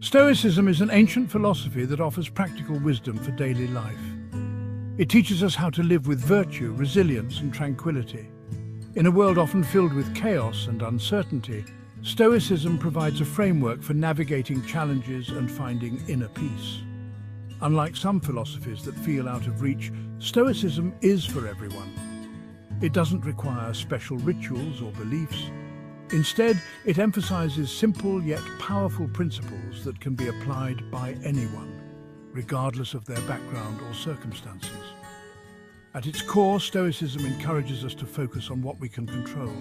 Stoicism is an ancient philosophy that offers practical wisdom for daily life. It teaches us how to live with virtue, resilience, and tranquility. In a world often filled with chaos and uncertainty, Stoicism provides a framework for navigating challenges and finding inner peace. Unlike some philosophies that feel out of reach, Stoicism is for everyone. It doesn't require special rituals or beliefs. Instead, it emphasizes simple yet powerful principles that can be applied by anyone, regardless of their background or circumstances. At its core, Stoicism encourages us to focus on what we can control,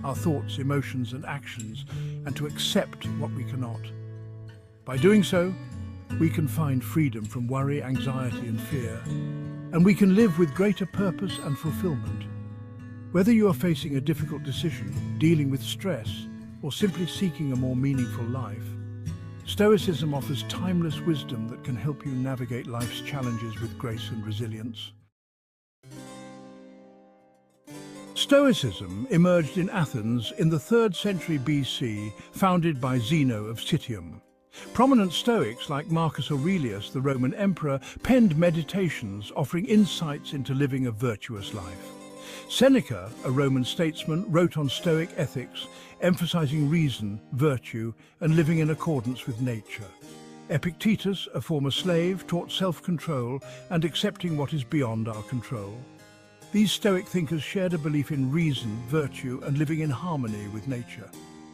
our thoughts, emotions, and actions, and to accept what we cannot. By doing so, we can find freedom from worry, anxiety, and fear, and we can live with greater purpose and fulfillment. Whether you are facing a difficult decision, dealing with stress, or simply seeking a more meaningful life, Stoicism offers timeless wisdom that can help you navigate life's challenges with grace and resilience. Stoicism emerged in Athens in the 3rd century BC, founded by Zeno of Citium. Prominent Stoics like Marcus Aurelius, the Roman emperor, penned meditations offering insights into living a virtuous life. Seneca, a Roman statesman, wrote on Stoic ethics, emphasizing reason, virtue, and living in accordance with nature. Epictetus, a former slave, taught self-control and accepting what is beyond our control. These Stoic thinkers shared a belief in reason, virtue, and living in harmony with nature.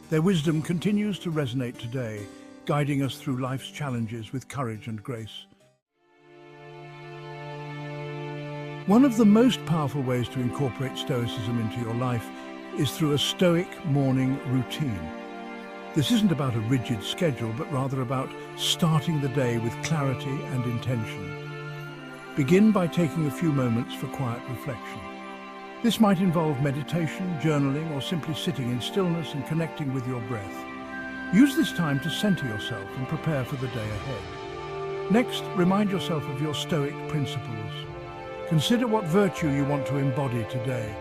Their wisdom continues to resonate today, guiding us through life's challenges with courage and grace. One of the most powerful ways to incorporate Stoicism into your life is through a Stoic morning routine. This isn't about a rigid schedule, but rather about starting the day with clarity and intention. Begin by taking a few moments for quiet reflection. This might involve meditation, journaling, or simply sitting in stillness and connecting with your breath. Use this time to center yourself and prepare for the day ahead. Next, remind yourself of your Stoic principles. Consider what virtue you want to embody today.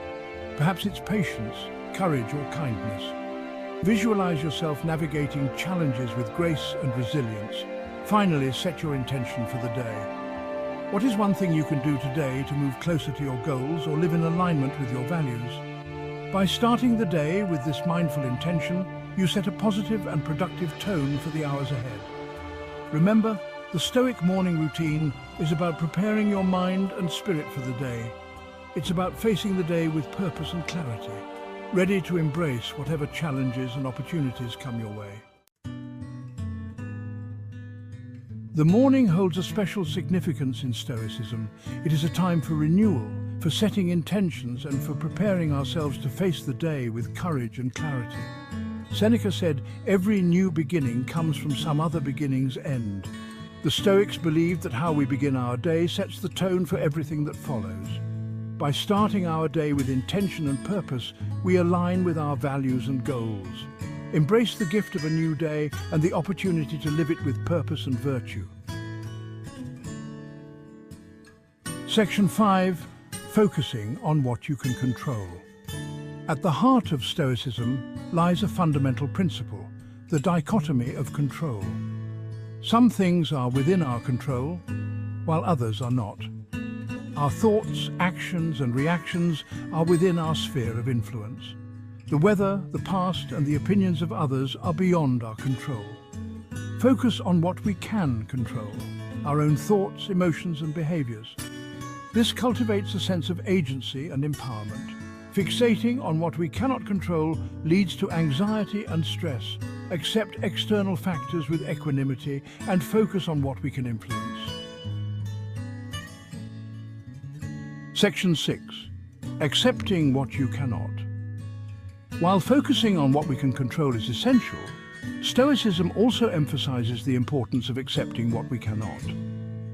Perhaps it's patience, courage, or kindness. Visualize yourself navigating challenges with grace and resilience. Finally, set your intention for the day. What is one thing you can do today to move closer to your goals or live in alignment with your values? By starting the day with this mindful intention, you set a positive and productive tone for the hours ahead. Remember, the Stoic morning routine is about preparing your mind and spirit for the day. It's about facing the day with purpose and clarity, ready to embrace whatever challenges and opportunities come your way. The morning holds a special significance in Stoicism. It is a time for renewal, for setting intentions, and for preparing ourselves to face the day with courage and clarity. Seneca said, "Every new beginning comes from some other beginning's end." The Stoics believed that how we begin our day sets the tone for everything that follows. By starting our day with intention and purpose, we align with our values and goals. Embrace the gift of a new day and the opportunity to live it with purpose and virtue. Section 5. Focusing on what you can control. At the heart of Stoicism lies a fundamental principle, the dichotomy of control. Some things are within our control, while others are not. Our thoughts, actions, and reactions are within our sphere of influence. The weather, the past, and the opinions of others are beyond our control. Focus on what we can control, our own thoughts, emotions, and behaviors. This cultivates a sense of agency and empowerment. Fixating on what we cannot control leads to anxiety and stress. Accept external factors with equanimity and focus on what we can influence. Section 6. Accepting what you cannot. While focusing on what we can control is essential, Stoicism also emphasizes the importance of accepting what we cannot.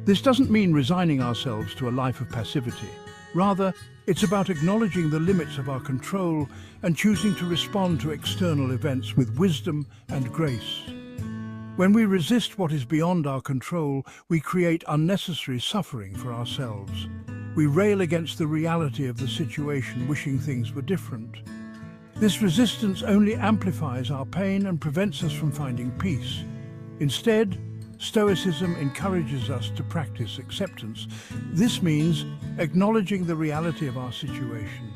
This doesn't mean resigning ourselves to a life of passivity. Rather, it's about acknowledging the limits of our control and choosing to respond to external events with wisdom and grace. When we resist what is beyond our control, we create unnecessary suffering for ourselves. We rail against the reality of the situation, wishing things were different. This resistance only amplifies our pain and prevents us from finding peace. Instead, Stoicism encourages us to practice acceptance. This means acknowledging the reality of our situation,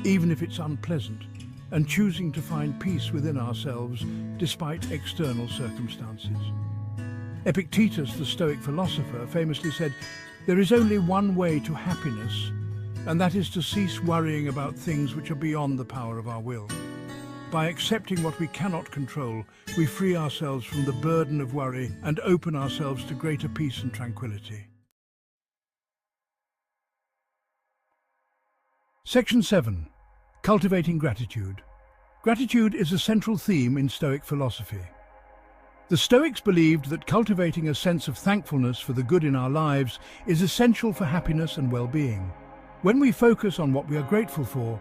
even if it's unpleasant, and choosing to find peace within ourselves despite external circumstances. Epictetus, the Stoic philosopher, famously said, "There is only one way to happiness, and that is to cease worrying about things which are beyond the power of our will." By accepting what we cannot control, we free ourselves from the burden of worry and open ourselves to greater peace and tranquility. Section 7. Cultivating gratitude. Gratitude is a central theme in Stoic philosophy. The Stoics believed that cultivating a sense of thankfulness for the good in our lives is essential for happiness and well-being. When we focus on what we are grateful for,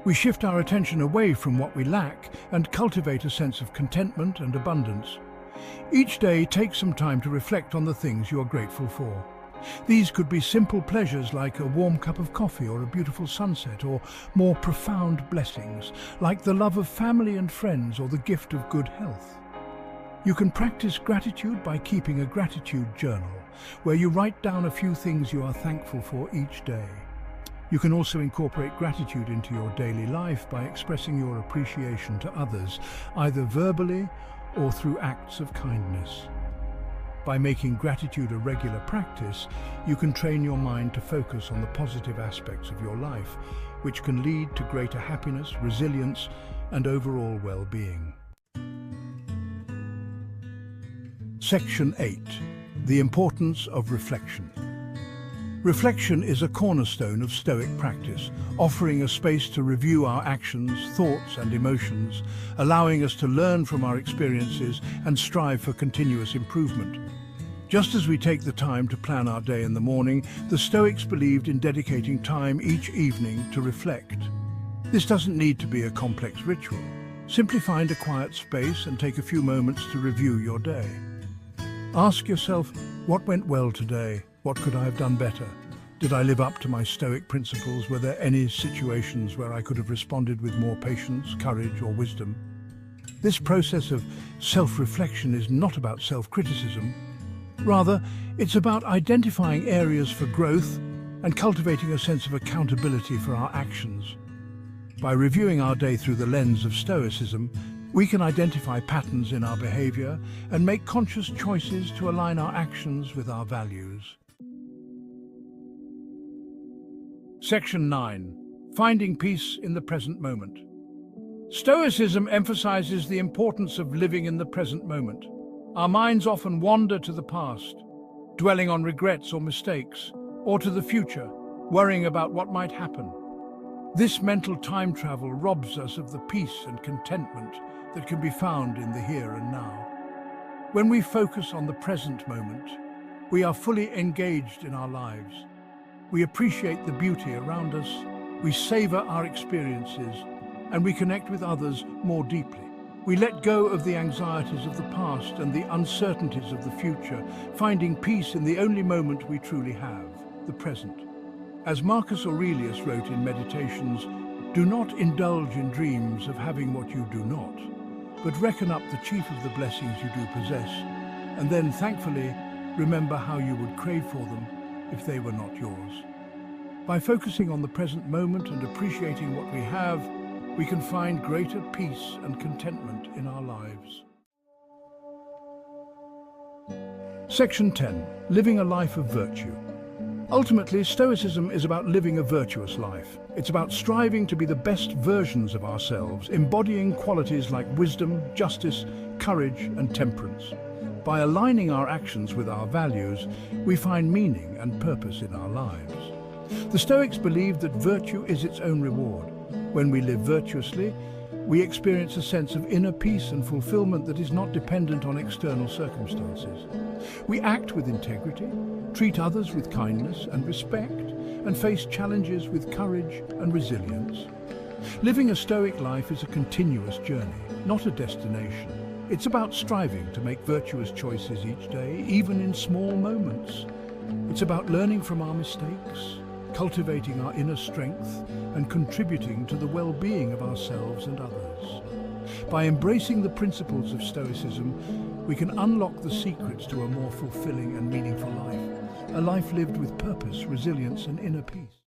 we shift our attention away from what we lack and cultivate a sense of contentment and abundance. Each day, take some time to reflect on the things you are grateful for. These could be simple pleasures like a warm cup of coffee or a beautiful sunset, or more profound blessings like the love of family and friends or the gift of good health. You can practice gratitude by keeping a gratitude journal, where you write down a few things you are thankful for each day. You can also incorporate gratitude into your daily life by expressing your appreciation to others, either verbally or through acts of kindness. By making gratitude a regular practice, you can train your mind to focus on the positive aspects of your life, which can lead to greater happiness, resilience, and overall well-being. Section 8. The importance of reflection. Reflection is a cornerstone of Stoic practice, offering a space to review our actions, thoughts, and emotions, allowing us to learn from our experiences and strive for continuous improvement. Just as we take the time to plan our day in the morning, the Stoics believed in dedicating time each evening to reflect. This doesn't need to be a complex ritual. Simply find a quiet space and take a few moments to review your day. Ask yourself, what went well today? What could I have done better? Did I live up to my Stoic principles? Were there any situations where I could have responded with more patience, courage, or wisdom? This process of self-reflection is not about self-criticism. Rather, it's about identifying areas for growth and cultivating a sense of accountability for our actions. By reviewing our day through the lens of Stoicism, we can identify patterns in our behavior and make conscious choices to align our actions with our values. Section 9. Finding peace in the present moment. Stoicism emphasizes the importance of living in the present moment. Our minds often wander to the past, dwelling on regrets or mistakes, or to the future, worrying about what might happen. This mental time travel robs us of the peace and contentment that can be found in the here and now. When we focus on the present moment, we are fully engaged in our lives. We appreciate the beauty around us, we savor our experiences, and we connect with others more deeply. We let go of the anxieties of the past and the uncertainties of the future, finding peace in the only moment we truly have, the present. As Marcus Aurelius wrote in Meditations, "Do not indulge in dreams of having what you do not, but reckon up the chief of the blessings you do possess, and then thankfully remember how you would crave for them if they were not yours." By focusing on the present moment and appreciating what we have, we can find greater peace and contentment in our lives. Section 10. Living a life of virtue. Ultimately, Stoicism is about living a virtuous life. It's about striving to be the best versions of ourselves, embodying qualities like wisdom, justice, courage, and temperance. By aligning our actions with our values, we find meaning and purpose in our lives. The Stoics believed that virtue is its own reward. When we live virtuously, we experience a sense of inner peace and fulfillment that is not dependent on external circumstances. We act with integrity, treat others with kindness and respect, and face challenges with courage and resilience. Living a Stoic life is a continuous journey, not a destination. It's about striving to make virtuous choices each day, even in small moments. It's about learning from our mistakes, cultivating our inner strength, and contributing to the well-being of ourselves and others. By embracing the principles of Stoicism, we can unlock the secrets to a more fulfilling and meaningful life. A life lived with purpose, resilience, and inner peace.